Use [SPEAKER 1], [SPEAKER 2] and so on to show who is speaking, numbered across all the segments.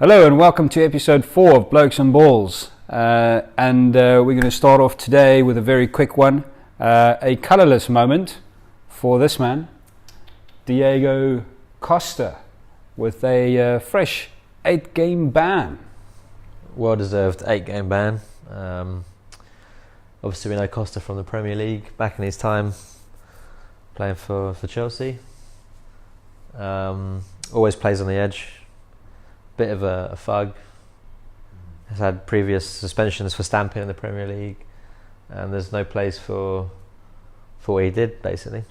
[SPEAKER 1] Hello and welcome to episode 4 of Blokes and Balls. We're going to start off today with a very quick one. A colourless moment for this man, Diego Costa, with a fresh 8-game ban.
[SPEAKER 2] Well-deserved 8-game ban. Obviously we know Costa from the Premier League, back in his time playing for Chelsea. Always plays on the edge. Bit of a thug. Has had previous suspensions for stamping in the Premier League, and there's no place for what he did, basically.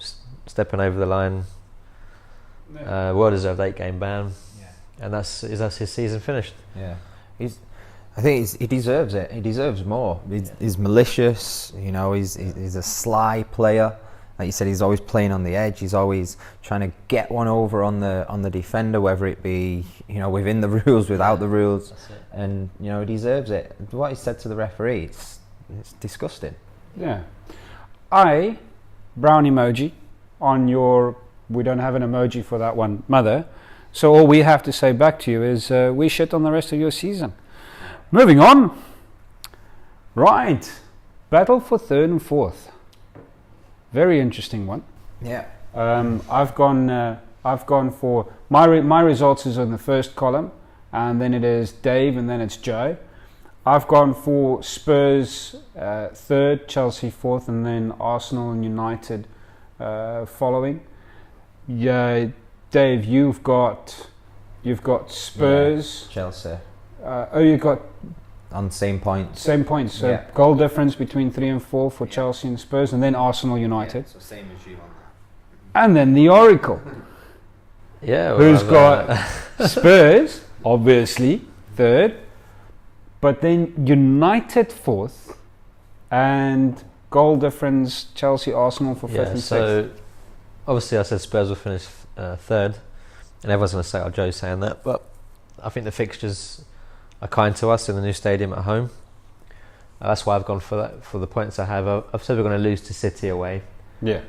[SPEAKER 2] Stepping over the line. Well-deserved 8-game ban. Yeah. And that's his season finished.
[SPEAKER 3] Yeah. I think he deserves it. He deserves more. He's malicious, you know, he's a sly player. Like you said, he's always playing on the edge. He's always trying to get one over on the defender, whether it be, you know, within the rules, without the rules. And, you know, he deserves it. What he said to the referee, it's disgusting.
[SPEAKER 1] Yeah. Brown emoji on your, we don't have an emoji for that one, mother. So all we have to say back to you is we shit on the rest of your season. Moving on. Right. Battle for 3rd and 4th. Very interesting one.
[SPEAKER 3] Yeah.
[SPEAKER 1] I've gone for my results is on the first column, and then it is Dave, and then it's Joe. I've gone for Spurs 3rd, Chelsea 4th, and then Arsenal and United following. Yeah, Dave, you've got Spurs,
[SPEAKER 3] Chelsea.
[SPEAKER 1] You got
[SPEAKER 3] on same points.
[SPEAKER 1] Same points. So goal difference between 3 and 4 for Chelsea and Spurs, and then Arsenal United.
[SPEAKER 3] Yeah, so same as you on that.
[SPEAKER 1] And then the Oracle.
[SPEAKER 2] Yeah.
[SPEAKER 1] Who's got Spurs, obviously, 3rd, but then United 4th, and goal difference Chelsea, Arsenal for 5th and 6th.
[SPEAKER 2] So obviously I said Spurs will finish 3rd, and everyone's going to say, "Oh, Joe's saying that," but I think the fixtures are kind to us in the new stadium at home. That's why I've gone for that, for the points I have. I've said we're going to lose to City away.
[SPEAKER 1] Yeah.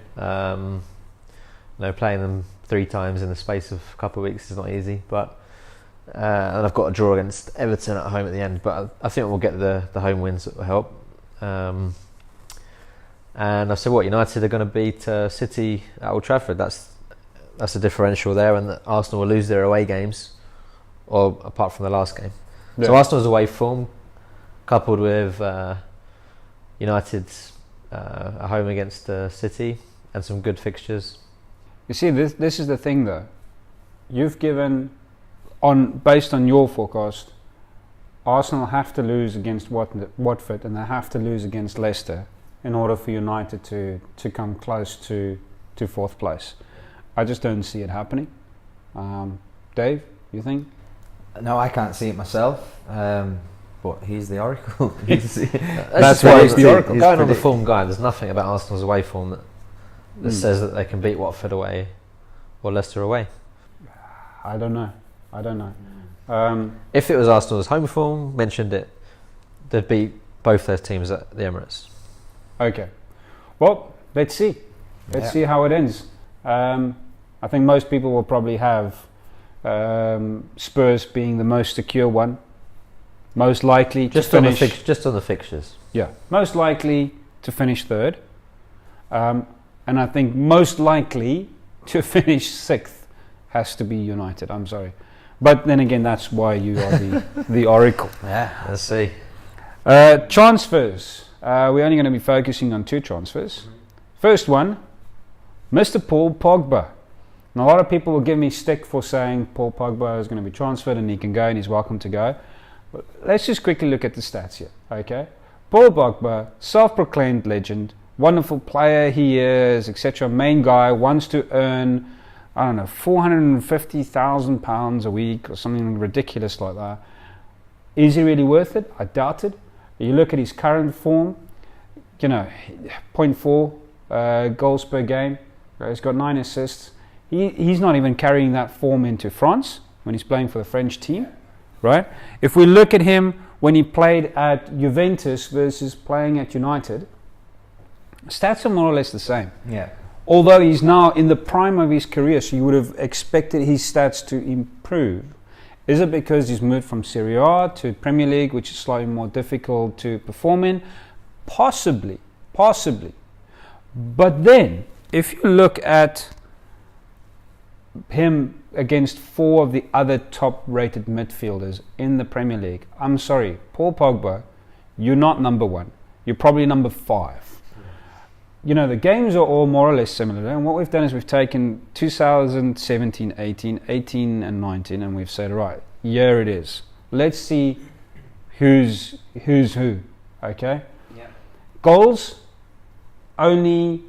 [SPEAKER 2] Playing them 3 times in the space of a couple of weeks is not easy, but and I've got a draw against Everton at home at the end, but I think we'll get the home wins that will help. And I said United are going to beat City at Old Trafford. That's a differential there, and that Arsenal will lose their away games, or apart from the last game. Yeah. So Arsenal's away form, coupled with United's at home against City, and some good fixtures.
[SPEAKER 1] You see, this is the thing though. You've given, based on your forecast, Arsenal have to lose against Watford, and they have to lose against Leicester in order for United to come close to 4th place. I just don't see it happening. Dave, you think?
[SPEAKER 3] No, I can't see it myself. But he's the Oracle.
[SPEAKER 1] That's why he's the Oracle.
[SPEAKER 2] Going on the form guide, there's nothing about Arsenal's away form that says that they can beat Watford away or Leicester away.
[SPEAKER 1] I don't know.
[SPEAKER 2] If it was Arsenal's home form, mentioned it, they'd beat both those teams at the Emirates.
[SPEAKER 1] Okay. Well, let's see. Let's see how it ends. I think most people will probably have Spurs being the most secure one, most likely
[SPEAKER 2] just
[SPEAKER 1] to finish
[SPEAKER 2] on the fixtures.
[SPEAKER 1] Yeah, most likely to finish 3rd, and I think most likely to finish 6th has to be United. I'm sorry, but then again, that's why you are the Oracle.
[SPEAKER 3] Yeah,
[SPEAKER 2] let's see.
[SPEAKER 1] Transfers. We're only going to be focusing on 2 transfers. First one, Mr. Paul Pogba. And a lot of people will give me stick for saying Paul Pogba is going to be transferred and he can go and he's welcome to go. But let's just quickly look at the stats here, okay? Paul Pogba, self-proclaimed legend, wonderful player he is, etc. Main guy, wants to earn, I don't know, £450,000 a week or something ridiculous like that. Is he really worth it? I doubt it. You look at his current form, you know, 0.4 goals per game. He's got 9 assists. He's not even carrying that form into France when he's playing for the French team, right? If we look at him when he played at Juventus versus playing at United, stats are more or less the same.
[SPEAKER 3] Yeah.
[SPEAKER 1] Although he's now in the prime of his career, so you would have expected his stats to improve. Is it because he's moved from Serie A to Premier League, which is slightly more difficult to perform in? Possibly. But then, if you look at him against 4 of the other top-rated midfielders in the Premier League, I'm sorry, Paul Pogba, you're not number 1. You're probably number 5. You know, the games are all more or less similar, and what we've done is we've taken 2017, 18, 18 and 19, and we've said, right, here it is. Let's see who's who, okay?
[SPEAKER 3] Yeah.
[SPEAKER 1] Goals, only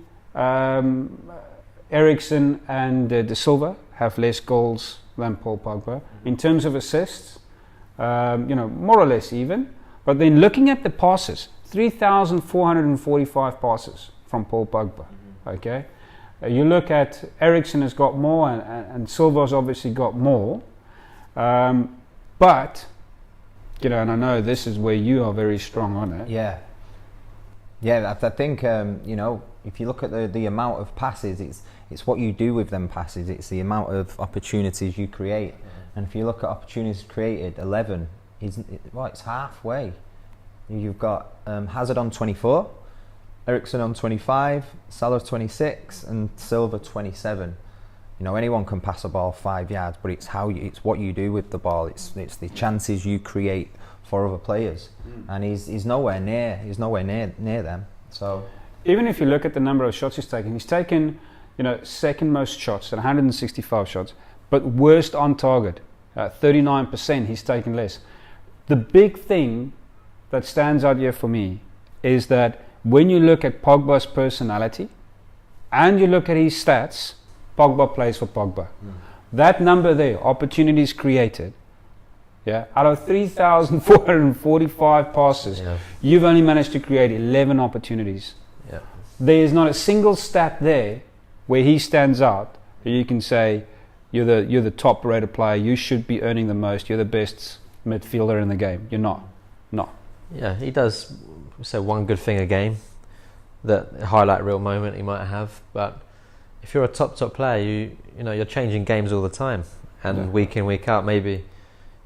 [SPEAKER 1] Eriksen and De Silva have less goals than Paul Pogba. In terms of assists, more or less even. But then looking at the passes, 3,445 passes from Paul Pogba. Okay, you look at Eriksen has got more, and Silva's obviously got more. But and I know this is where you are very strong on it.
[SPEAKER 3] Yeah, I think if you look at the amount of passes, it's what you do with them passes. It's the amount of opportunities you create. And if you look at opportunities created, 11, it's halfway. You've got Hazard on 24, Eriksen on 25, Salah 26, and Silva 27. Anyone can pass a ball 5 yards, but it's what you do with the ball. It's the chances you create for other players, and he's nowhere near them. So
[SPEAKER 1] even if you look at the number of shots he's taken, second most shots at 165 shots, but worst on target, 39%. He's taken less. The big thing that stands out here for me is that when you look at Pogba's personality and you look at his stats, Pogba plays for Pogba. That number there, opportunities created, out of 3,445 passes, you've only managed to create 11 opportunities. There is not a single stat there where he stands out. You can say you're the top rated player, you should be earning the most, you're the best midfielder in the game. You're not. No.
[SPEAKER 2] Yeah, he does say one good thing a game, that highlight reel moment he might have, but if you're a top player, you're changing games all the time, and week in, week out, maybe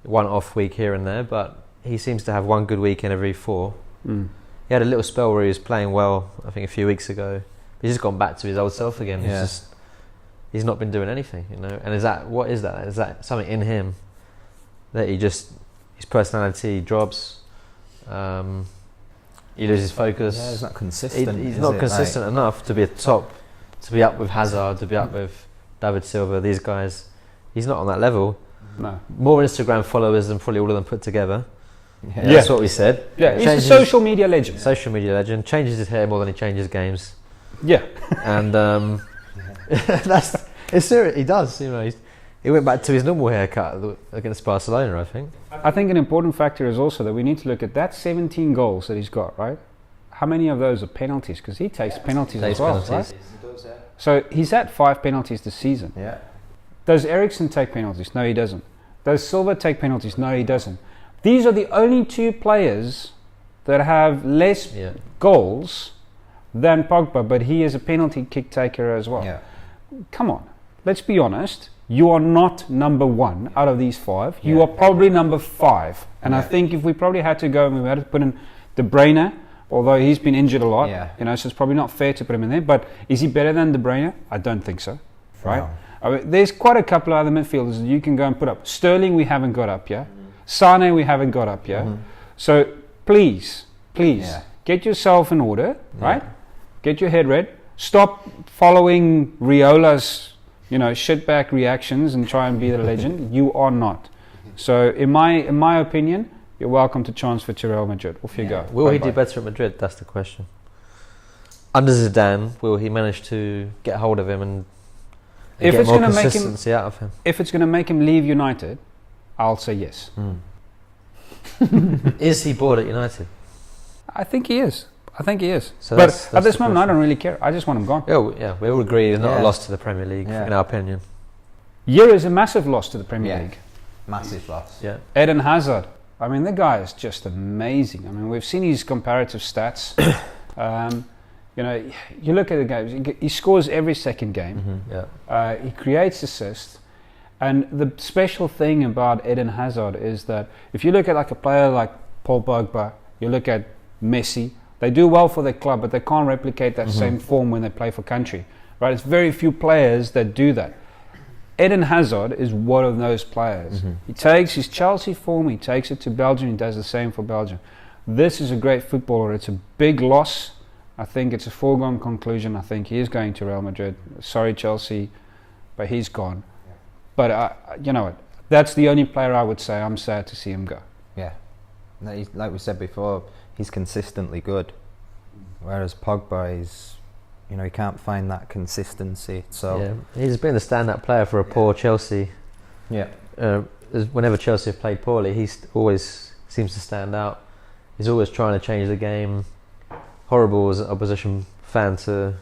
[SPEAKER 2] one off week here and there, but he seems to have one good week in every 4. He had a little spell where he was playing well, I think a few weeks ago. He's just gone back to his old self again. He's not been doing anything, and what is that? Is that something in him that his personality drops? He loses focus.
[SPEAKER 3] Yeah, he's not consistent.
[SPEAKER 2] He's not consistent enough to be to be up with Hazard, to be up with David Silva, these guys. He's not on that level.
[SPEAKER 1] No.
[SPEAKER 2] More Instagram followers than probably all of them put together.
[SPEAKER 1] Yeah.
[SPEAKER 2] That's what we said.
[SPEAKER 1] Yeah, he's a social media legend.
[SPEAKER 2] Changes his hair more than he changes games.
[SPEAKER 1] Yeah.
[SPEAKER 2] And it's serious. He does. He went back to his normal haircut against Barcelona, I think.
[SPEAKER 1] I think an important factor is also that we need to look at that 17 goals that he's got, right? How many of those are penalties? Because he takes penalties as well, right? So he's had 5 penalties this season.
[SPEAKER 3] Yeah.
[SPEAKER 1] Does Eriksen take penalties? No, he doesn't. Does Silva take penalties? No, he doesn't. These are the only 2 players that have less goals than Pogba, but he is a penalty kick taker as well.
[SPEAKER 3] Yeah.
[SPEAKER 1] Come on, let's be honest. You are not number 1 out of these 5. You are probably number 5. And I think if we probably had to go and we had to put in De Bruyne, although he's been injured a lot, so it's probably not fair to put him in there. But is he better than De Bruyne? I don't think so. Right?
[SPEAKER 3] No.
[SPEAKER 1] I mean, there's quite a couple of other midfielders that you can go and put up. Sterling, we haven't got up yet. Sane, we haven't got up yet. So please, get yourself in order, right? Get your head read. Stop following Riola's shitback reactions and try and be the legend. You are not. So in my opinion, you're welcome to transfer to Real Madrid. Off you go.
[SPEAKER 2] Will he do better at Madrid? That's the question. Under Zidane, will he manage to get hold of him and get more consistency out of him?
[SPEAKER 1] If it's going to make him leave United, I'll say yes.
[SPEAKER 2] Is he bored at United?
[SPEAKER 1] I think he is.
[SPEAKER 2] So
[SPEAKER 1] but at this moment, I don't really care. I just want him gone.
[SPEAKER 2] We all agree it's not a loss to the Premier League, in our opinion.
[SPEAKER 1] Year is a massive loss to the Premier League.
[SPEAKER 3] Massive loss.
[SPEAKER 2] Yeah.
[SPEAKER 1] Eden Hazard. I mean, the guy is just amazing. I mean, we've seen his comparative stats. You look at the games. He scores every second game. He creates assists, And the special thing about Eden Hazard is that if you look at like a player like Paul Pogba, you look at Messi, they do well for their club, but they can't replicate that same form when they play for country. Right? It's very few players that do that. Eden Hazard is one of those players. He takes his Chelsea form, he takes it to Belgium, he does the same for Belgium. This is a great footballer. It's a big loss. I think it's a foregone conclusion. I think he is going to Real Madrid. Sorry, Chelsea, but he's gone. But you know what? That's the only player I would say I'm sad to see him go.
[SPEAKER 3] Yeah. Like we said before, he's consistently good. Whereas Pogba is, you know, he can't find that consistency. So
[SPEAKER 2] yeah, he's been the standout player for a poor Chelsea.
[SPEAKER 3] Yeah.
[SPEAKER 2] Whenever Chelsea have played poorly, he always seems to stand out. He's always trying to change the game. Horrible as an opposition fan to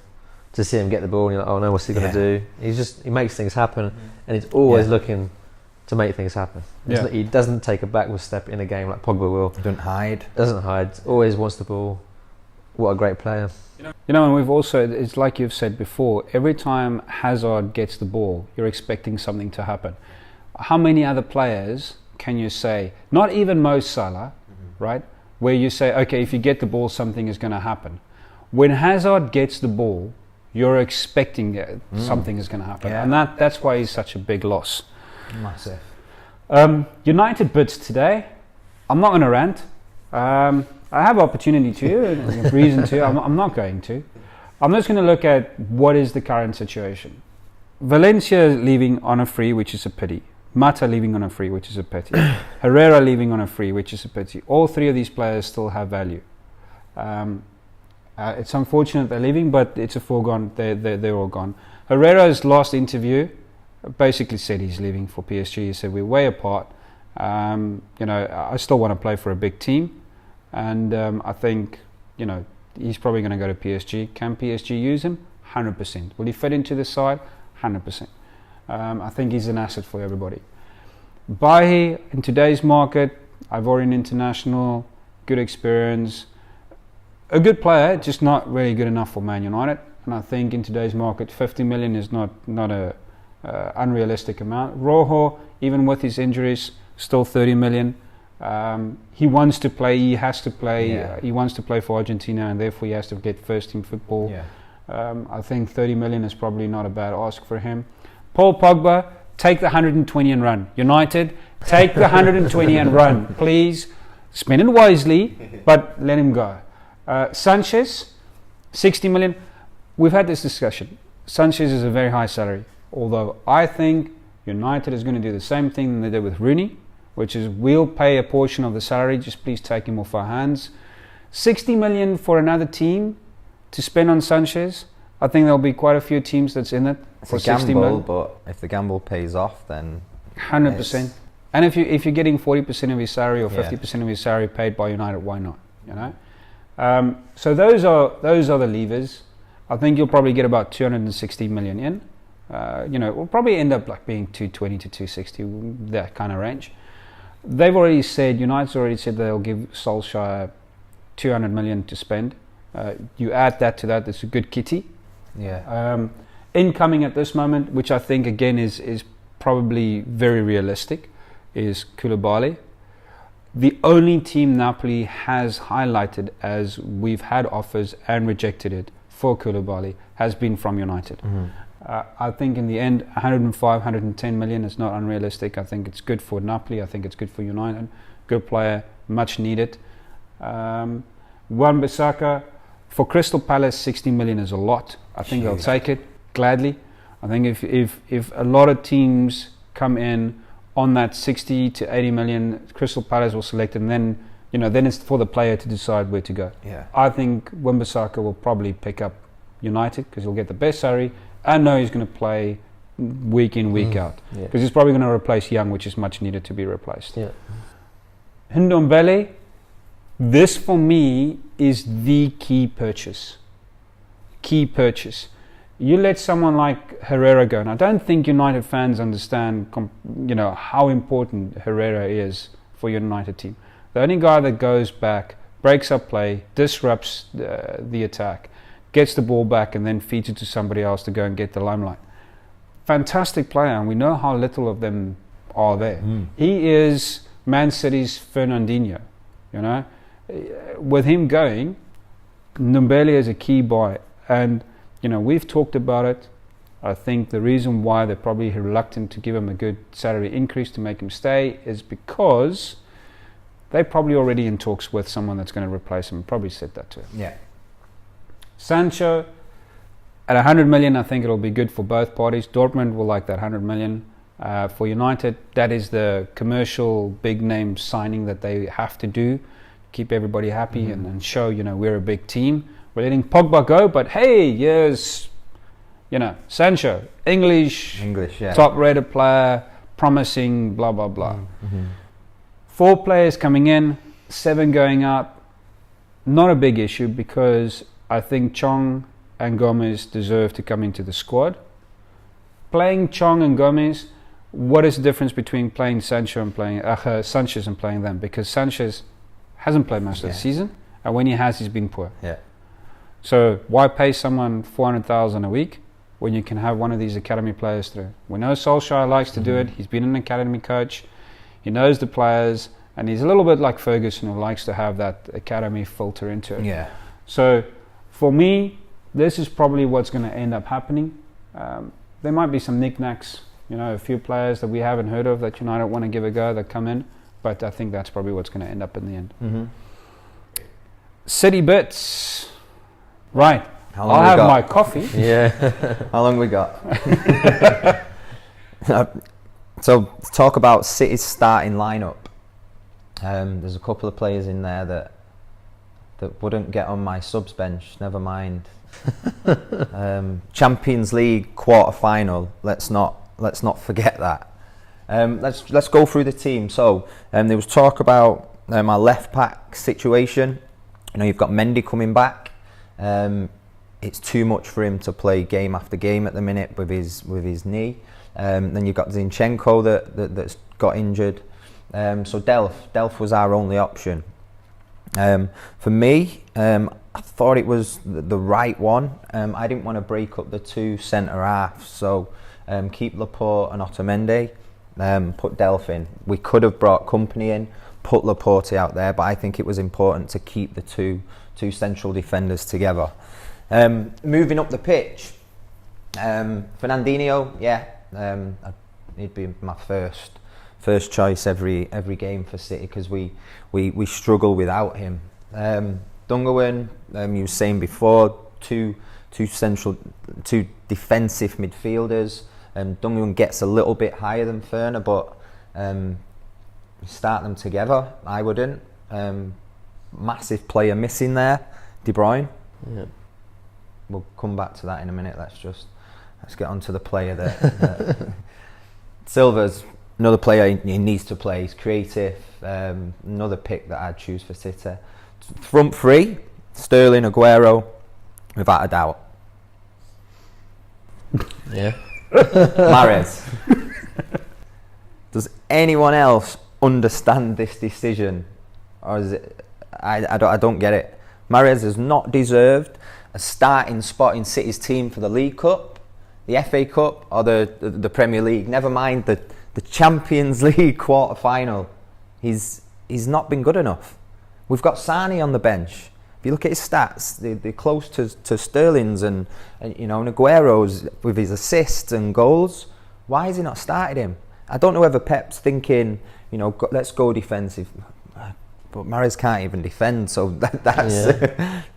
[SPEAKER 2] see him get the ball and you're like, oh no, what's he going to do? He makes things happen, and he's always looking to make things happen. He doesn't take a backward step in a game like Pogba will.
[SPEAKER 3] Doesn't hide.
[SPEAKER 2] Always wants the ball. What a great player.
[SPEAKER 1] You know, and we've also, it's like you've said before, every time Hazard gets the ball, you're expecting something to happen. How many other players can you say, not even Mo Salah, right, where you say, okay, if you get the ball, something is going to happen. When Hazard gets the ball, you're expecting that something is going to happen. And that's why he's such a big loss.
[SPEAKER 3] Massive.
[SPEAKER 1] United bits today. I'm not going to rant. I have opportunity to, reason to. I'm not going to. I'm just going to look at what is the current situation. Valencia leaving on a free, which is a pity. Mata leaving on a free, which is a pity. Herrera leaving on a free, which is a pity. All three of these players still have value. It's unfortunate they're leaving, but it's a foregone. They're all gone. Herrera's last interview basically said he's leaving for PSG. He said we're way apart. You know, I still want to play for a big team, and I think, you know, he's probably going to go to PSG. Can PSG use him? 100%. Will he fit into the side? 100%. I think he's an asset for everybody. Bahi, in today's market, Ivorian international, good experience, a good player, just not really good enough for Man United. And I think in today's market, 50 million is not a unrealistic amount. Rojo, even with his injuries, still 30 million. He wants to play, he has to play, he wants to play for Argentina, and therefore he has to get first team football. I think 30 million is probably not a bad ask for him. Paul Pogba, take the 120 and run. United, take the 120 and run. Please, spend it wisely, but let him go. Sanchez, 60 million. We've had this discussion. Sanchez is a very high salary, although I think United is going to do the same thing they did with Rooney, which is we'll pay a portion of the salary, just please take him off our hands. 60 million for another team to spend on Sanchez. I think there'll be quite a few teams that's in it for 60 million.
[SPEAKER 3] But if the gamble pays off, then
[SPEAKER 1] 100%. And if you're getting 40% of his salary or 50% of his salary paid by United, why not? You know. So those are the levers. I think you'll probably get about 260 million in. You know, we'll probably end up like being 220 to 260, that kind of range. They've already said, United's already said they'll give Solskjaer 200 million to spend. You add that to that, it's a good kitty. Incoming at this moment, which I think again is probably very realistic, is Koulibaly. The only team Napoli has highlighted as we've had offers and rejected it for Koulibaly has been from United. I think in the end 105, 110 million is not unrealistic. I think it's good for Napoli, I think it's good for United. Good player, much needed. Wan-Bissaka, for Crystal Palace 60 million is a lot. I think they'll take it gladly. I think if a lot of teams come in on that 60 to 80 million, Crystal Palace will select it, and then, you know, then it's for the player to decide where to go. I think Wan-Bissaka will probably pick up United because he'll get the best salary. I know he's going to play week in, week out, because he's probably going to replace Young, which is much needed to be replaced. Ndombele, this for me is the key purchase. You let someone like Herrera go, and I don't think United fans understand, you know, how important Herrera is for your United team. The only guy that goes back, breaks up play, disrupts the attack, gets the ball back and then feeds it to somebody else to go and get the limelight. fantastic player, and we know how little of them are there. He is Man City's Fernandinho, you know. With him going, Ndombele is a key buy, and you know, we've talked about it. I think the reason why they're probably reluctant to give him a good salary increase to make him stay is because they're probably already in talks with someone that's going to replace him. Probably said that to him.
[SPEAKER 3] Yeah.
[SPEAKER 1] Sancho, at 100 million, I think it'll be good for both parties. Dortmund will like that 100 million. For United, that is the commercial big name signing that they have to do, keep everybody happy and show, you know, we're a big team. We're letting Pogba go, but hey, here's, you know, Sancho, English,
[SPEAKER 3] yeah.
[SPEAKER 1] top-rated player, promising, blah, blah, blah. 4 players coming in, 7 going out. Not a big issue because I think Chong and Gomez deserve to come into the squad. Playing Chong and Gomez, what is the difference between playing Sancho and playing Sanchez and playing them? Because Sanchez hasn't played most of the season, and when he has, he's been poor.
[SPEAKER 3] Yeah.
[SPEAKER 1] So why pay someone 400,000 a week when you can have one of these academy players through? We know Solskjaer likes to do it. He's been an academy coach. He knows the players, and he's a little bit like Ferguson, who likes to have that academy filter into it.
[SPEAKER 3] Yeah.
[SPEAKER 1] So for me, this is probably what's going to end up happening. There might be some knickknacks, you know, a few players that we haven't heard of that United want to give a go that come in, but I think that's probably what's going to end up in the end. City bits. Right. I'll have my coffee.
[SPEAKER 2] Yeah.
[SPEAKER 3] How long we got? So talk about City's starting lineup. There's a couple of players in there that wouldn't get on my subs bench. Never mind. Champions League quarter final. Let's not forget that. Let's go through the team. So there was talk about our left back situation. You know, you've got Mendy coming back. It's too much for him to play game after game at the minute with his knee. Then you've got Zinchenko that's got injured. So Delph was our only option. For me, I thought it was the right one. I didn't want to break up the 2 centre halves, so keep Laporte and Otamendi. Put Delph in. We could have brought Company in, put Laporte out there, but I think it was important to keep the two central defenders together. Moving up the pitch, Fernandinho, he'd be my first choice every game for City because we struggle without him. Gundogan, you were saying before, two defensive midfielders. Gundogan gets a little bit higher than Ferner, but start them together. I wouldn't. Massive player missing there, De Bruyne.
[SPEAKER 2] Yeah.
[SPEAKER 3] We'll come back to that in a minute. Let's get on to the player that Silva's another player he needs to play. He's creative. Another pick that I'd choose for City. Front three, Sterling, Aguero, without a doubt.
[SPEAKER 2] Yeah.
[SPEAKER 3] Mahrez. Does anyone else understand this decision, or is it? I don't get it. Mahrez has not deserved a starting spot in City's team for the League Cup, the FA Cup, or the Premier League. Never mind the Champions League quarter final. He's not been good enough. We've got Sane on the bench. If you look at his stats, they're close to Sterling's and you know, and Aguero's with his assists and goals. Why has he not started him? I don't know whether Pep's thinking, you know, let's go defensive, but Mahrez can't even defend. So that's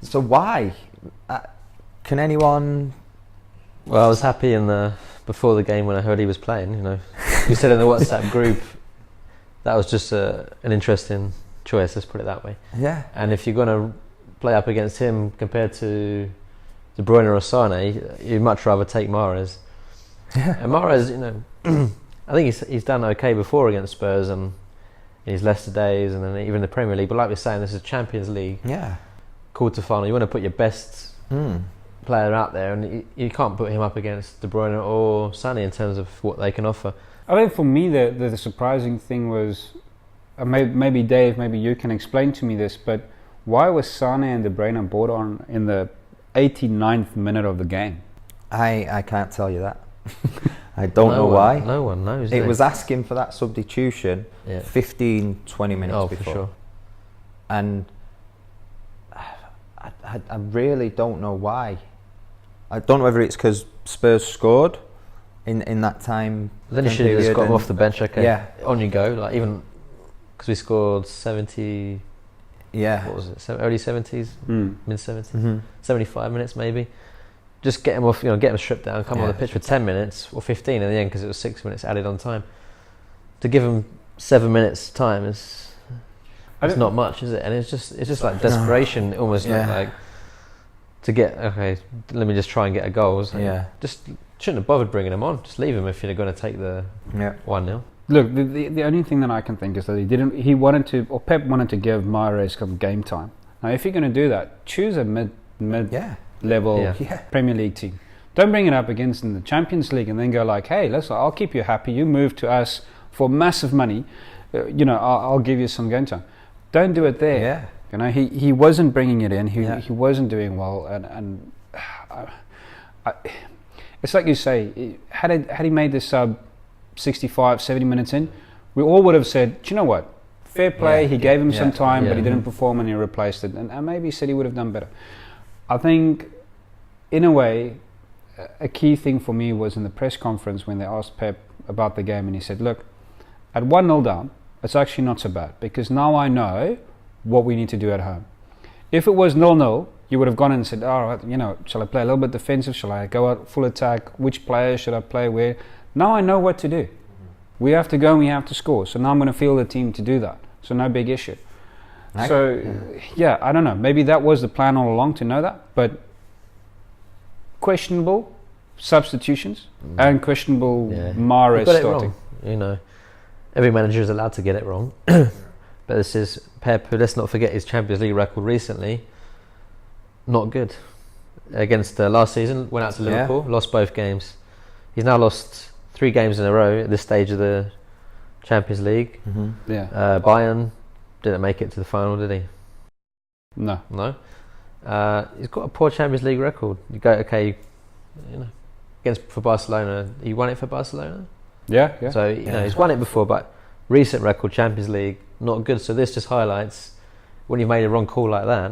[SPEAKER 3] so why? Can anyone?
[SPEAKER 2] Well, I was happy before the game when I heard he was playing. You know, you said in the WhatsApp group that was just an interesting choice. Let's put it that way.
[SPEAKER 3] Yeah.
[SPEAKER 2] And if you're going to play up against him compared to De Bruyne or Sane, you'd much rather take Mahrez.
[SPEAKER 3] Yeah.
[SPEAKER 2] And Mahrez, you know, I think he's done okay before against Spurs and in his Leicester days, and then even the Premier League. But like we're saying, this is Champions League.
[SPEAKER 3] Yeah.
[SPEAKER 2] Quarter final. You want to put your best player out there, and you can't put him up against De Bruyne or Sane in terms of what they can offer.
[SPEAKER 1] I think for me the surprising thing was, maybe Dave, maybe you can explain to me this, but why was Sane and De Bruyne brought on in the 89th minute of the game?
[SPEAKER 3] I can't tell you that. I don't know why.
[SPEAKER 2] No one knows.
[SPEAKER 3] It was asking for that substitution 15, 20 minutes before.
[SPEAKER 2] For sure.
[SPEAKER 3] And I really don't know why. I don't know whether it's because Spurs scored in that time.
[SPEAKER 2] Then you should have just got him off the bench. Okay,
[SPEAKER 3] yeah,
[SPEAKER 2] on you go. Like even because we scored 70.
[SPEAKER 3] Yeah,
[SPEAKER 2] what was it? Early 70s, mid 70s, 75 minutes maybe. Just get him off. Get him stripped down. Come on the pitch for 10 minutes or 15 in the end because it was 6 minutes added on time. To give him 7 minutes time is. It's not much, is it? And it's just like desperation, almost like to get. Okay, let me just try and get a goal. Just shouldn't have bothered bringing him on. Just leave him if you're going to take the 1-0.
[SPEAKER 1] Look, the only thing that I can think is that Pep wanted to give Mahrez some game time. Now, if you're going to do that, choose a mid level Premier League team. Don't bring it up against in the Champions League and then go like, hey, listen, I'll keep you happy. You move to us for massive money. I'll give you some game time. Don't do it there. Yeah. He wasn't bringing it in. He wasn't doing well, and it's like you say. Had he made this sub 65, 70 minutes in, we all would have said, do you know what? Fair play. He gave him some time, but he didn't perform, and he replaced it. And maybe City would have done better. I think, in a way, a key thing for me was in the press conference when they asked Pep about the game, and he said, "Look, at 1-0 down." It's actually not so bad because now I know what we need to do at home. If it was 0-0, you would have gone in and said, shall I play a little bit defensive? Shall I go out full attack? Which players should I play where? Now I know what to do. We have to go and we have to score. So now I'm going to field the team to do that. So no big issue. I don't know. Maybe that was the plan all along to know that. But questionable substitutions and questionable Mahrez starting.
[SPEAKER 2] Wrong, Every manager is allowed to get it wrong. But this is Pep, who, let's not forget his Champions League record recently. Not good. Against last season, went out to Liverpool, lost both games. He's now lost 3 games in a row at this stage of the Champions League. Bayern didn't make it to the final, did he?
[SPEAKER 1] No.
[SPEAKER 2] He's got a poor Champions League record. You go, for Barcelona, he won it for Barcelona.
[SPEAKER 1] Yeah.
[SPEAKER 2] So he's won it before, but recent record Champions League not good. So this just highlights when you've made a wrong call like that.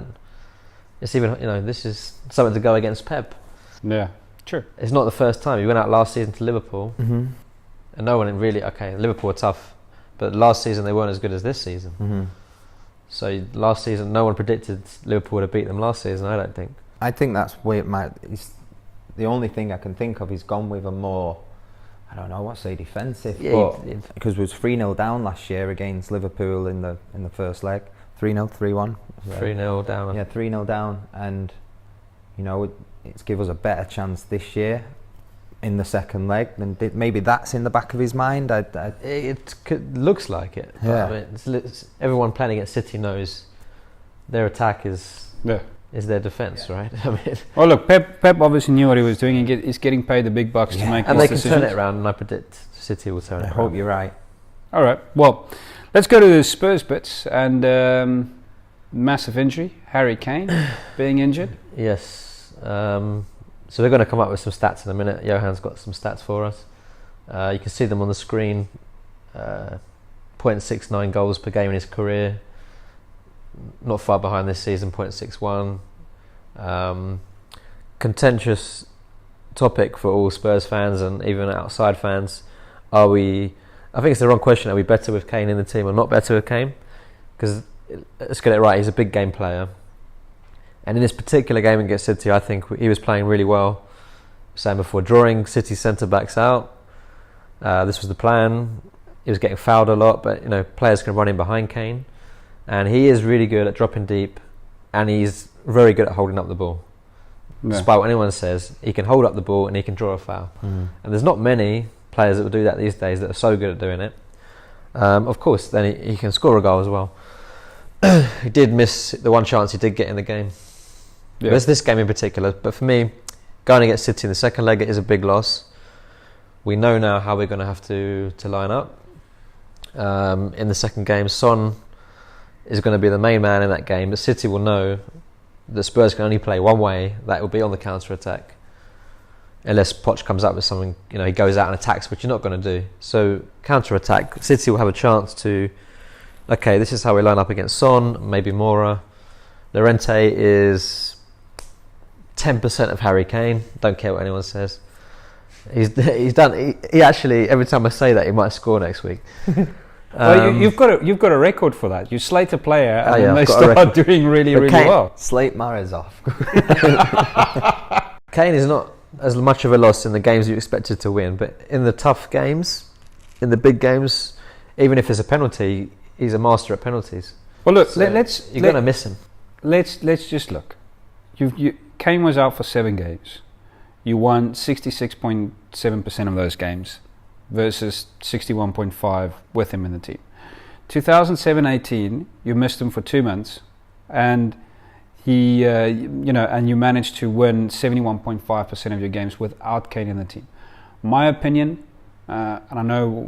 [SPEAKER 2] It's even this is something to go against Pep.
[SPEAKER 1] Yeah, true.
[SPEAKER 2] It's not the first time. He went out last season to Liverpool, and no one really Liverpool were tough, but last season they weren't as good as this season. So last season, no one predicted Liverpool would have beat them last season. I don't think.
[SPEAKER 3] I think that's where it might. The only thing I can think of is gone with a more. I don't know what to say defensive, because it was 3-0 down last year against Liverpool in the first leg, 3-0, 3-1,
[SPEAKER 2] 3-0 down.
[SPEAKER 3] Yeah, 3-0 down, and it's give us a better chance this year in the second leg. Than maybe that's in the back of his mind.
[SPEAKER 2] It looks like it. Yeah. I mean, everyone playing against City knows their attack is their defence, right? I mean,
[SPEAKER 1] well, look, Pep obviously knew what he was doing. He's getting paid the big bucks to make
[SPEAKER 2] and
[SPEAKER 1] these
[SPEAKER 2] they
[SPEAKER 1] decisions.
[SPEAKER 2] can turn it around, and I predict City will turn it around.
[SPEAKER 3] I hope you're right.
[SPEAKER 1] All right, well, let's go to the Spurs bits, and massive injury, Harry Kane being injured.
[SPEAKER 2] Yes, so we're going to come up with some stats in a minute. Johan's got some stats for us. You can see them on the screen. 0.69 goals per game in his career. Not far behind this season, 0.61. Contentious topic for all Spurs fans and even outside fans. I think it's the wrong question. Are we better with Kane in the team or not better with Kane? Because let's get it right, he's a big game player. And in this particular game against City, I think he was playing really well. Saying before, drawing City centre-backs out. This was the plan. He was getting fouled a lot, but players can run in behind Kane. And he is really good at dropping deep, and he's very good at holding up the ball. Despite what anyone says, he can hold up the ball and he can draw a foul. And there's not many players that will do that these days that are so good at doing it. Of course, then he can score a goal as well. He did miss the one chance he did get in the game. Yeah. There's this game in particular, but for me, going against City in the second leg, it is a big loss. We know now how we're going to have to line up. In the second game, Son is going to be the main man in that game, but City will know that Spurs can only play one way, that will be on the counter-attack. unless Poch comes up with something, he goes out and attacks, which you're not going to do. So counter-attack, City will have a chance to, okay, this is how we line up against Son, maybe Moura. Llorente is 10% of Harry Kane. Don't care what anyone says. He's done. He actually, every time I say that, he might score next week.
[SPEAKER 1] Well, you've got a record for that. You slate a player and then they
[SPEAKER 2] I've got a
[SPEAKER 1] start doing really well.
[SPEAKER 3] Slate Mahrez off.
[SPEAKER 2] Kane is not as much of a loss in the games you expected to win, but in the tough games, in the big games, even if it's a penalty, he's a master at penalties.
[SPEAKER 1] Well, look,
[SPEAKER 2] So you're going to miss him.
[SPEAKER 1] Let's just look. Kane was out for 7 games. You won 66.7% of those games versus 61.5% with him in the team. 2007-18, you missed him for 2 months, and he, and you managed to win 71.5% of your games without Kane in the team. My opinion, and I know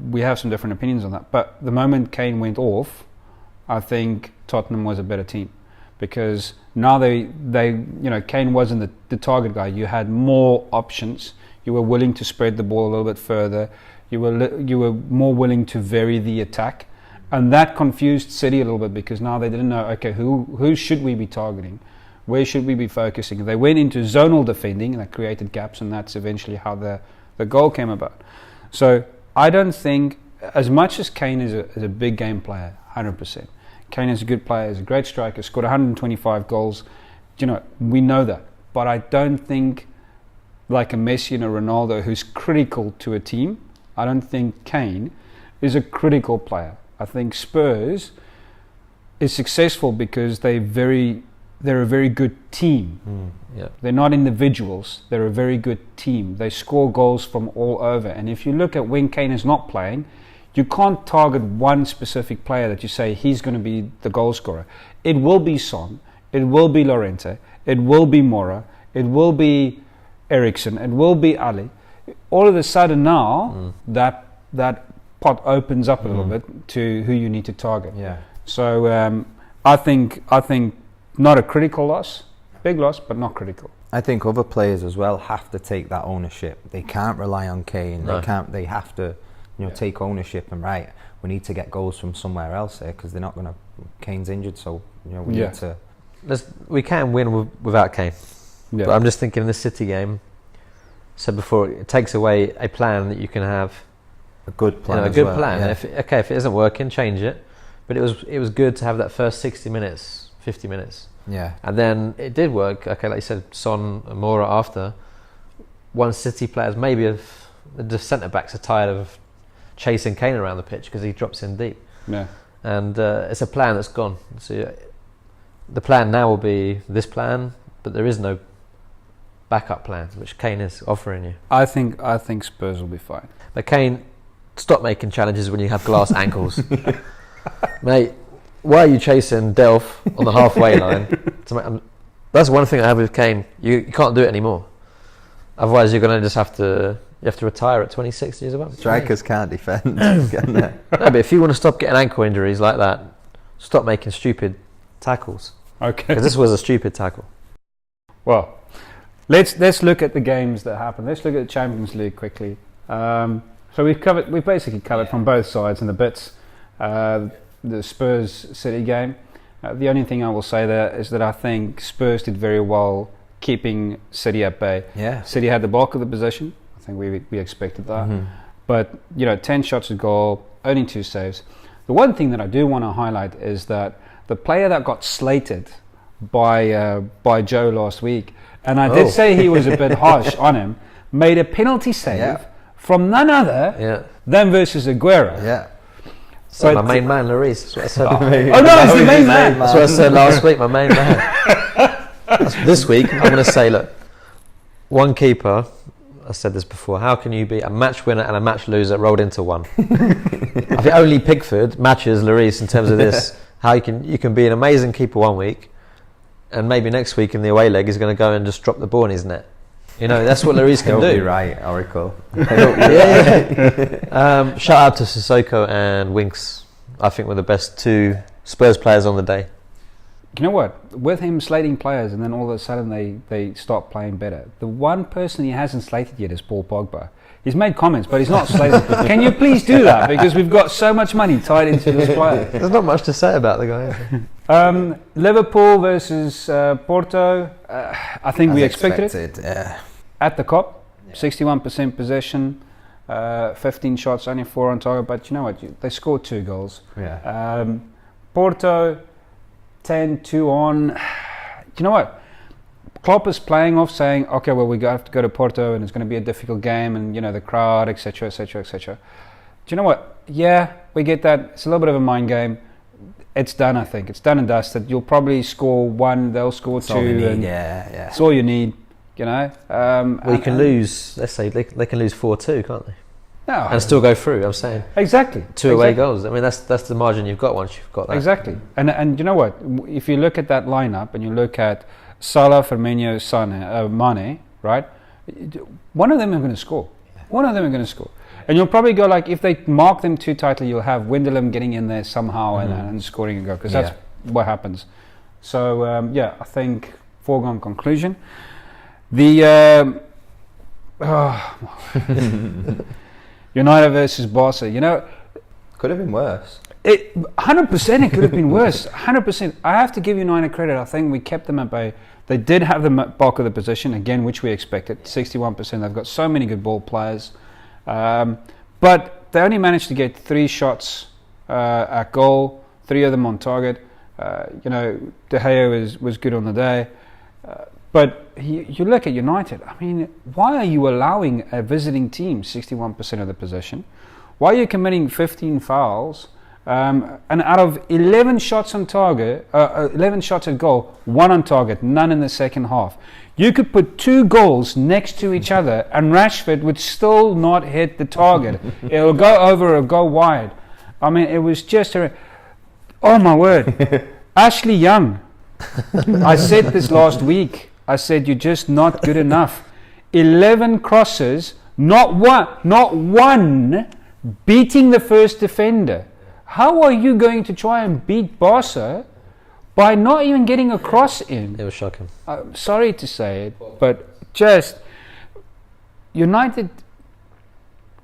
[SPEAKER 1] we have some different opinions on that, but the moment Kane went off, I think Tottenham was a better team, because now they Kane wasn't the target guy. You had more options. You were willing to spread the ball a little bit further. You were more willing to vary the attack, and that confused City a little bit, because now they didn't know, okay, who should we be targeting? Where should we be focusing? They went into zonal defending, and that created gaps, and that's eventually how the goal came about. So I don't think, as much as Kane is a big game player, 100%. Kane is a good player, is a great striker, scored 125 goals. We know that. But I don't think, like a Messi and a Ronaldo, who's critical to a team, I don't think Kane is a critical player. I think Spurs is successful because they're a very good team.
[SPEAKER 2] Yeah.
[SPEAKER 1] They're not individuals. They're a very good team. They score goals from all over. And if you look at when Kane is not playing, you can't target one specific player that you say he's going to be the goal scorer. It will be Son. It will be Llorente. It will be Moura. It will be Eriksen. It will be Ali. All of a sudden now, that pot opens up a little bit to who you need to target.
[SPEAKER 3] Yeah.
[SPEAKER 1] So I think not a critical loss, big loss, but not critical.
[SPEAKER 3] I think other players as well have to take that ownership. They can't rely on Kane.
[SPEAKER 2] No.
[SPEAKER 3] They have to take ownership and we need to get goals from somewhere else here, because they're not going to. Kane's injured, so we need to.
[SPEAKER 2] We can win without Kane.
[SPEAKER 1] Yeah.
[SPEAKER 2] But I'm just thinking in this City game, said before, it takes away a plan that you can have.
[SPEAKER 3] A good plan.
[SPEAKER 2] A
[SPEAKER 3] as
[SPEAKER 2] good
[SPEAKER 3] well,
[SPEAKER 2] plan.
[SPEAKER 3] yeah.
[SPEAKER 2] If it isn't working, change it. But it was good to have that first 60 minutes, 50 minutes.
[SPEAKER 3] Yeah.
[SPEAKER 2] And then it did work. Okay, like you said, Son and Moura after. Once City players, maybe if the centre backs are tired of chasing Kane around the pitch because he drops in deep.
[SPEAKER 1] Yeah.
[SPEAKER 2] And it's a plan that's gone. So the plan now will be this plan, but there is no backup plan, which Kane is offering you.
[SPEAKER 1] I think Spurs will be fine.
[SPEAKER 2] But Kane, stop making challenges when you have glass ankles. Mate, why are you chasing Delph on the halfway line? That's one thing I have with Kane. You can't do it anymore. Otherwise, you're going to just have to retire at 26 years of age.
[SPEAKER 3] Strikers can't defend. Can they?
[SPEAKER 2] No, but if you want to stop getting ankle injuries like that, stop making stupid tackles.
[SPEAKER 1] Okay.
[SPEAKER 2] Because this was a stupid tackle.
[SPEAKER 1] Well, let's look at the games that happened. Let's look at the Champions League quickly. So we've basically covered from both sides in the bits. The Spurs City game. The only thing I will say there is that I think Spurs did very well keeping City at bay.
[SPEAKER 3] Yeah.
[SPEAKER 1] City had the bulk of the possession. I think we expected that.
[SPEAKER 3] Mm-hmm.
[SPEAKER 1] But 10 shots a goal, only 2 saves. The one thing that I do want to highlight is that the player that got slated by Joe last week, and I did say he was a bit harsh on him, made a penalty save from none other than versus Aguero.
[SPEAKER 3] Yeah.
[SPEAKER 2] So my main man, Lloris. That's what I said.
[SPEAKER 1] Oh no, he's the main man.
[SPEAKER 2] That's what I said last week. My main man. This week, I'm going to say, look, one keeper. I said this before. How can you be a match winner and a match loser rolled into one? I think only Pickford matches Lloris in terms of this. How you can be an amazing keeper one week, and maybe next week in the away leg he's going to go and just drop the ball in his net. That's what Lloris can do.
[SPEAKER 3] He'll be right, Oracle.
[SPEAKER 2] Shout out to Sissoko and Winks. I think were the best 2 Spurs players on the day.
[SPEAKER 1] you know what? With him slating players and then all of a sudden they start playing better. The one person he hasn't slated yet is Paul Pogba. He's made comments, but he's not slated. Can you please do that? Because we've got so much money tied into this player.
[SPEAKER 2] There's not much to say about the guy.
[SPEAKER 1] Liverpool versus Porto. I think we expected it.
[SPEAKER 3] Yeah.
[SPEAKER 1] At the Kop, 61% possession, 15 shots, only 4 on target. But you know what? They scored 2 goals.
[SPEAKER 3] Yeah.
[SPEAKER 1] Porto, 10-2 on. You know what? Klopp is playing off saying, okay, well, we have to go to Porto and it's going to be a difficult game and, you know, the crowd, etc., etc., etc. Do you know what? Yeah, we get that. It's a little bit of a mind game. It's done, I think. It's done and dusted. You'll probably score 1, they'll score 2. And
[SPEAKER 3] yeah.
[SPEAKER 1] It's all you need, you know.
[SPEAKER 2] Well, you can lose, let's say, they can lose 4-2, can't they?
[SPEAKER 1] No.
[SPEAKER 2] And still go through, I'm saying.
[SPEAKER 1] Exactly.
[SPEAKER 2] 2 away goals. I mean, that's the margin you've got once you've got that.
[SPEAKER 1] Exactly. And you know what? If you look at that lineup and you look at Salah, Firmino, Mane, right? One of them are going to score. One of them are going to score. And you'll probably go like, if they mark them too tightly, you'll have Wijnaldum getting in there somehow and scoring a goal, because that's what happens. So, I think foregone conclusion. The United versus Barca, you know,
[SPEAKER 3] Could have been worse.
[SPEAKER 1] 100% it could have been worse. 100%. I have to give United credit. I think we kept them at bay. They did have the bulk of the position, again, which we expected. 61%. They've got so many good ball players. But they only managed to get 3 shots at goal, 3 of them on target. De Gea was good on the day. But you look at United, I mean, why are you allowing a visiting team 61% of the possession? Why are you committing 15 fouls? And out of 11 shots on target, 11 shots at goal, 1 on target, none in the second half. You could put 2 goals next to each other and Rashford would still not hit the target. It'll go over or go wide. I mean, it was just oh my word. Ashley Young. I said this last week. I said, you're just not good enough. 11 crosses, not one beating the first defender. How are you going to try and beat Barca by not even getting a cross in?
[SPEAKER 2] It was shocking.
[SPEAKER 1] I'm sorry to say it, but just United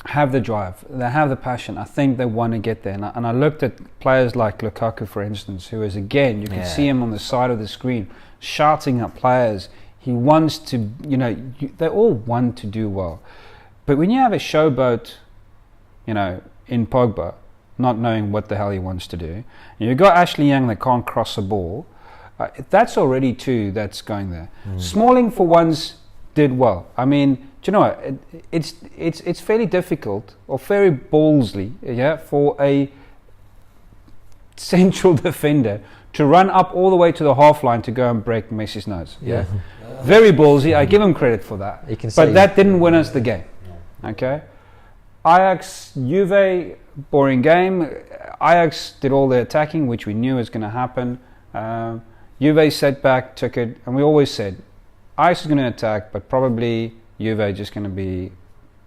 [SPEAKER 1] have the drive, they have the passion. I think they want to get there. And I looked at players like Lukaku, for instance, who is, again, you can see him on the side of the screen shouting at players. He wants to, they all want to do well. But when you have a showboat, in Pogba, not knowing what the hell he wants to do, and you've got Ashley Young that can't cross a ball, that's already 2 that's going there. Smalling, for once, did well. I mean, do you know what? It's fairly difficult, or very ballsy, for a central defender to run up all the way to the half line to go and break Messi's nose. Yeah. Very ballsy. I give him credit for that. But that didn't win us the game. Okay. Ajax, Juve, boring game. Ajax did all the attacking, which we knew was going to happen. Juve set back, took it, and we always said Ajax is going to attack, but probably Juve just going to be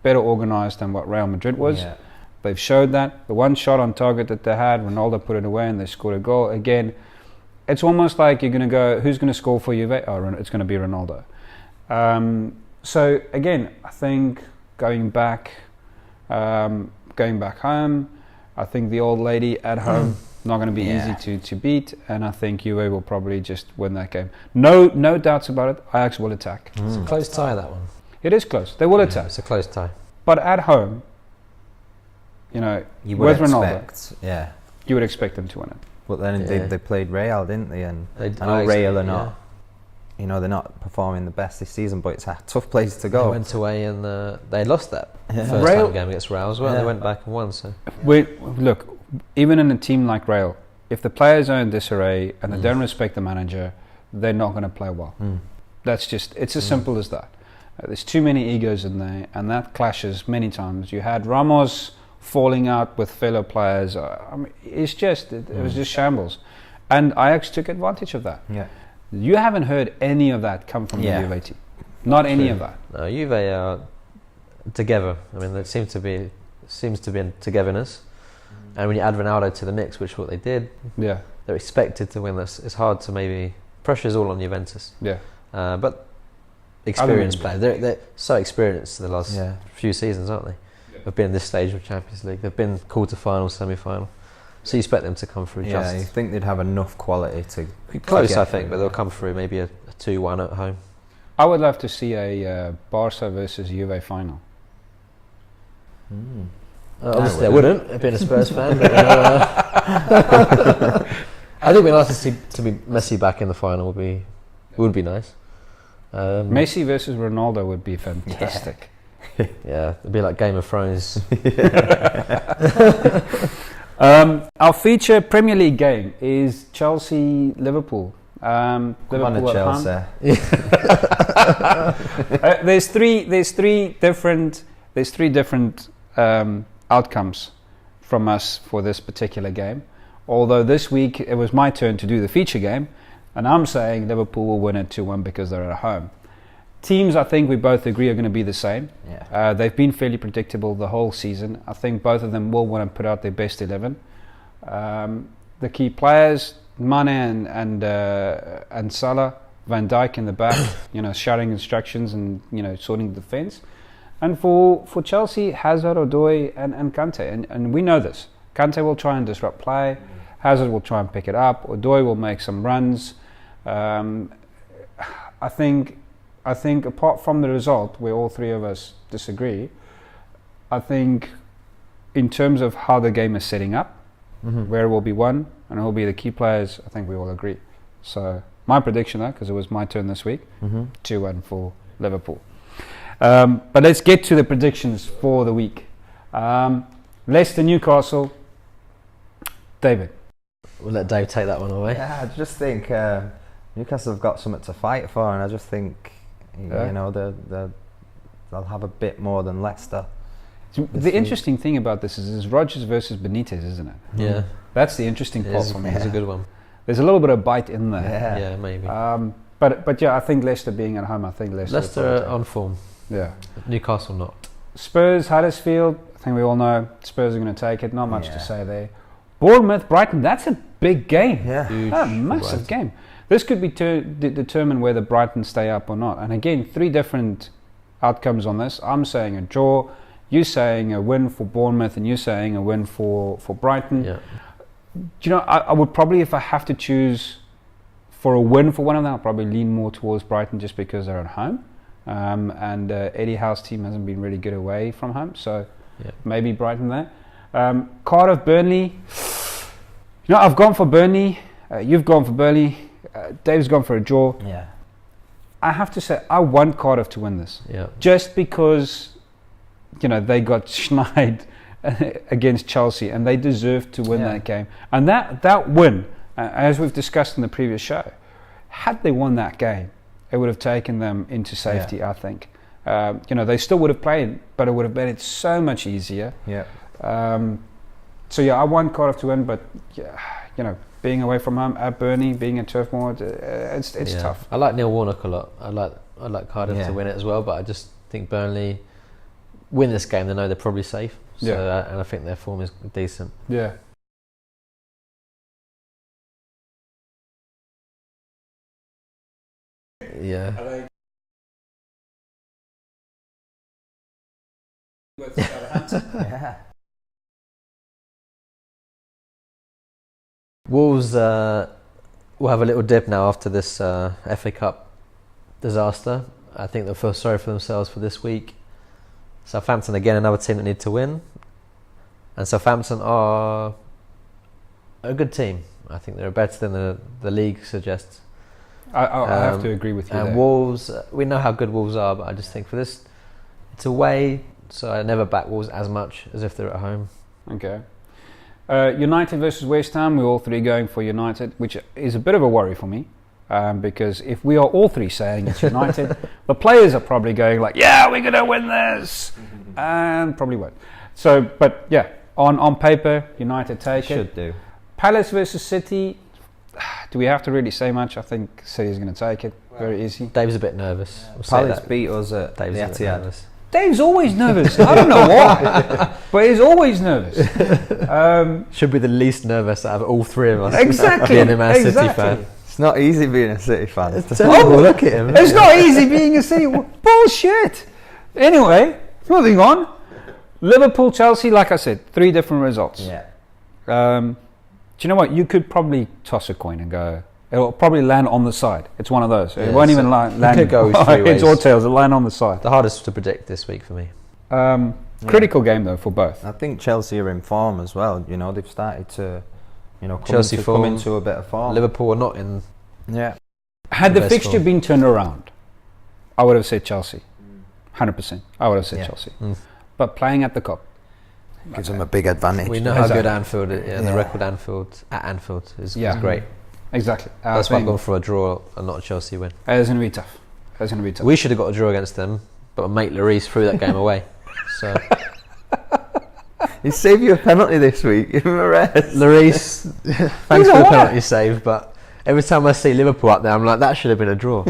[SPEAKER 1] better organised than what Real Madrid was. Yeah. They've showed that. The 1 shot on target that they had, Ronaldo put it away and they scored a goal. Again, it's almost like you're going to go, who's going to score for Juve? Oh, it's going to be Ronaldo. So again, I think going back home, I think the old lady at home not going to be easy to beat, and I think Juve will probably just win that game. No doubts about it. Ajax will attack.
[SPEAKER 2] It's a close tie, that one.
[SPEAKER 1] It is close. They will attack.
[SPEAKER 2] It's a close tie.
[SPEAKER 1] But at home, you would
[SPEAKER 3] with
[SPEAKER 1] Ronaldo, you would expect them to win it.
[SPEAKER 3] But then they played Real, didn't they? And I know Real are not, they're not performing the best this season, but it's a tough place to go.
[SPEAKER 2] They went away and they lost that first time game against Real as well. They went back and won. So
[SPEAKER 1] look, even in a team like Real, if the players are in disarray and they don't respect the manager, they're not going to play well. That's just, it's as simple as that. There's too many egos in there, and that clashes many times. You had Ramos falling out with fellow players. I mean, it's just, it was just shambles. And Ajax took advantage of that. Yeah. You haven't heard any of that come from the Juve team. Not any of that.
[SPEAKER 2] No, Juve are together. I mean, there seems to be in togetherness. And when you add Ronaldo to the mix, which is what they did,
[SPEAKER 1] Yeah.
[SPEAKER 2] they're expected to win this. It's hard to maybe... Pressure's all on Juventus.
[SPEAKER 1] Yeah.
[SPEAKER 2] But experienced
[SPEAKER 1] I
[SPEAKER 2] players. They're so experienced the last
[SPEAKER 3] Yeah.
[SPEAKER 2] few seasons, aren't they? They've been this stage of Champions League. They've been quarter-final, semi-final. So you expect them to come through
[SPEAKER 3] Yeah, you think they'd have enough quality to
[SPEAKER 2] be close,
[SPEAKER 3] get
[SPEAKER 2] I think,
[SPEAKER 3] through.
[SPEAKER 2] but they'll come through maybe a 2-1 at home.
[SPEAKER 1] I would love to see a Barca versus Juve final.
[SPEAKER 2] Obviously, I wouldn't, being a Spurs fan. But, I think it'd be nice to be Messi back in the final. Would be nice.
[SPEAKER 1] Messi versus Ronaldo would be fantastic.
[SPEAKER 2] Yeah, it'd be like Game of Thrones.
[SPEAKER 1] Our feature Premier League game is Chelsea-Liverpool.
[SPEAKER 3] Come on to
[SPEAKER 1] Liverpool at
[SPEAKER 3] Chelsea.
[SPEAKER 1] home. There's three different outcomes from us for this particular game. Although this week it was my turn to do the feature game, and I'm saying Liverpool will win it 2-1 because they're at home. Teams, I think we both agree, are going to be the same.
[SPEAKER 3] Yeah.
[SPEAKER 1] They've been fairly predictable the whole season. I think both of them will want to put out their best 11. The key players, Mane and Salah, Van Dijk in the back, shouting instructions and sorting the defence. And for Chelsea, Hazard, Odoi and Kante. And we know this. Kante will try and disrupt play. Hazard will try and pick it up. Odoi will make some runs. I think apart from the result, where all three of us disagree, I think in terms of how the game is setting up, where it will be won and it will be the key players, I think we all agree. So my prediction, though, because it was my turn this week, 2-1 for Liverpool. But let's get to the predictions for the week. Leicester, Newcastle. David.
[SPEAKER 2] We'll let Dave take that one away.
[SPEAKER 3] Yeah, I just think Newcastle have got something to fight for, and I just think they'll have a bit more than Leicester.
[SPEAKER 1] The interesting thing about this is Rodgers versus Benitez, isn't it?
[SPEAKER 2] Yeah,
[SPEAKER 1] that's the interesting part for me.
[SPEAKER 2] It's a good one.
[SPEAKER 1] There's a little bit of bite in there.
[SPEAKER 2] Yeah, maybe.
[SPEAKER 1] But yeah, I think Leicester being at home, I think
[SPEAKER 2] Leicester on form.
[SPEAKER 1] Yeah.
[SPEAKER 2] Newcastle not.
[SPEAKER 1] Spurs, Huddersfield. I think we all know Spurs are going to take it. Not much to say there. Bournemouth, Brighton. That's a big game.
[SPEAKER 3] Yeah,
[SPEAKER 1] a massive game. This could be determine whether Brighton stay up or not. And again, three different outcomes on this. I'm saying a draw. You saying a win for Bournemouth, and you saying a win for Brighton.
[SPEAKER 2] Yeah.
[SPEAKER 1] I would probably, if I have to choose for a win for one of them, I'll probably lean more towards Brighton just because they're at home. And Eddie Howe's team hasn't been really good away from home, so maybe Brighton there. Cardiff, Burnley. I've gone for Burnley. You've gone for Burnley. Dave's gone for a draw.
[SPEAKER 3] Yeah.
[SPEAKER 1] I have to say, I want Cardiff to win this.
[SPEAKER 2] Yeah.
[SPEAKER 1] Just because, they got schneid against Chelsea, and they deserve to win that game. And that win, as we've discussed in the previous show, had they won that game, it would have taken them into safety, I think. They still would have played, but it would have made it so much easier.
[SPEAKER 3] Yeah.
[SPEAKER 1] I want Cardiff to win, but being away from home at Burnley, being at Turf Moor, it's tough.
[SPEAKER 2] I like Neil Warnock a lot. I like Cardiff to win it as well, but I just think Burnley win this game. They know they're probably safe. So, and I think their form is decent.
[SPEAKER 1] Yeah.
[SPEAKER 2] Yeah.
[SPEAKER 3] Yeah.
[SPEAKER 2] Wolves will have a little dip now after this FA Cup disaster. I think they'll feel sorry for themselves for this week. Southampton, again, another team that need to win. And Southampton are a good team. I think they're better than the league suggests.
[SPEAKER 1] I have to agree with you
[SPEAKER 2] and
[SPEAKER 1] there.
[SPEAKER 2] Wolves, we know how good Wolves are, but I just think for this, it's away, so I never back Wolves as much as if they're at home.
[SPEAKER 1] Okay. United versus West Ham, we're all three going for United, which is a bit of a worry for me, because if we are all three saying it's United, the players are probably going like, yeah, we're going to win this, and probably won't. So, but yeah, on paper, United take it.
[SPEAKER 3] Should do.
[SPEAKER 1] Palace versus City, do we have to really say much? I think City's going to take it very easy.
[SPEAKER 2] Dave's a bit nervous.
[SPEAKER 3] Palace beat us at
[SPEAKER 2] Dave's
[SPEAKER 3] the
[SPEAKER 2] a bit
[SPEAKER 3] Etihad.
[SPEAKER 2] nervous.
[SPEAKER 1] Dave's always nervous. I don't know why, but he's always nervous.
[SPEAKER 2] Should be the least nervous out of all three of us.
[SPEAKER 1] Exactly.
[SPEAKER 2] Being a Man City fan.
[SPEAKER 3] It's not easy being a City fan.
[SPEAKER 2] It's terrible. Look at him.
[SPEAKER 1] It's not easy being a City. Bullshit. Anyway, moving on. Liverpool, Chelsea. Like I said, 3 different results.
[SPEAKER 3] Yeah.
[SPEAKER 1] Do you know what? You could probably toss a coin and go. It'll probably land on the side. It's one of those. It won't even land.
[SPEAKER 2] Could go 3 ways.
[SPEAKER 1] Heads or tails. It'll land on the side.
[SPEAKER 2] The hardest to predict this week for me.
[SPEAKER 1] Critical game though for both.
[SPEAKER 3] I think Chelsea are in form as well. You know, they've started to,
[SPEAKER 2] Chelsea
[SPEAKER 3] come into a bit of form.
[SPEAKER 2] Liverpool are not in.
[SPEAKER 3] Yeah.
[SPEAKER 1] Had the
[SPEAKER 2] best
[SPEAKER 1] fixture
[SPEAKER 2] form.
[SPEAKER 1] been turned around, I would have said Chelsea. 100%. I would have said Chelsea. But playing at the Cup
[SPEAKER 3] Gives them a big advantage.
[SPEAKER 2] We know how good Anfield is. Yeah, the record at Anfield is great.
[SPEAKER 1] Exactly.
[SPEAKER 2] That's why I've gone for a draw and not a Chelsea win.
[SPEAKER 1] It's going to be tough. It's going to be tough.
[SPEAKER 2] We should have got a draw against them, but my mate Lloris threw that game away. So
[SPEAKER 3] He saved you a penalty this week. Mahrez.
[SPEAKER 2] Lloris, thanks for the penalty save, but every time I see Liverpool up there, I'm like, that should have been a draw.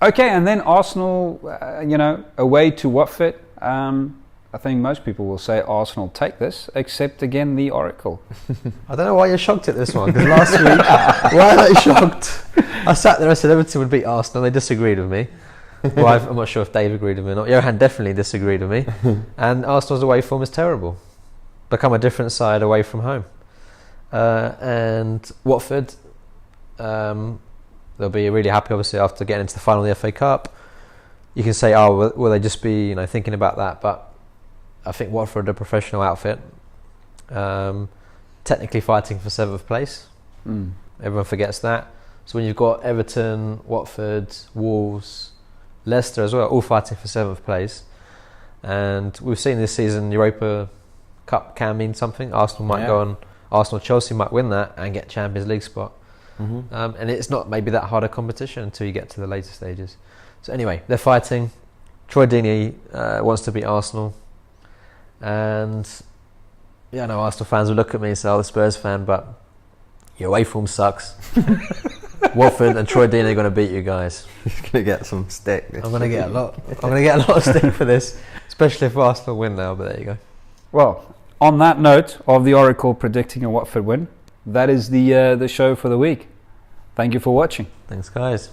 [SPEAKER 1] Okay, and then Arsenal, away to Watford. I think most people will say Arsenal take this, except again the Oracle.
[SPEAKER 2] I don't know why you're shocked at this one, because last week, why are they shocked? I sat there and said Everton would beat Arsenal, they disagreed with me. Well, I'm not sure if Dave agreed with me or not. Johan definitely disagreed with me. And Arsenal's away form is terrible. Become a different side away from home. And Watford, they'll be really happy, obviously, after getting into the final of the FA Cup. You can say, will they just be thinking about that? But I think Watford are a professional outfit. Technically fighting for 7th place. Everyone forgets that. So when you've got Everton, Watford, Wolves, Leicester as well, all fighting for 7th place, and we've seen this season Europa Cup can mean something. Arsenal might go on. Arsenal, Chelsea might win that and get Champions League spot. And it's not maybe that hard a competition until you get to the later stages. So anyway, they're fighting. Troy Deeney wants to beat Arsenal, and I know Arsenal fans will look at me and say, "I'm a Spurs fan," but your away form sucks. Watford and Troy Deeney are going to beat you guys.
[SPEAKER 3] He's going to get some stick.
[SPEAKER 2] I'm going to get a lot. I'm going to get a lot of stick for this, especially if Arsenal win now. But there you go.
[SPEAKER 1] Well, on that note of the Oracle predicting a Watford win, that is the show for the week. Thank you for watching.
[SPEAKER 2] Thanks, guys.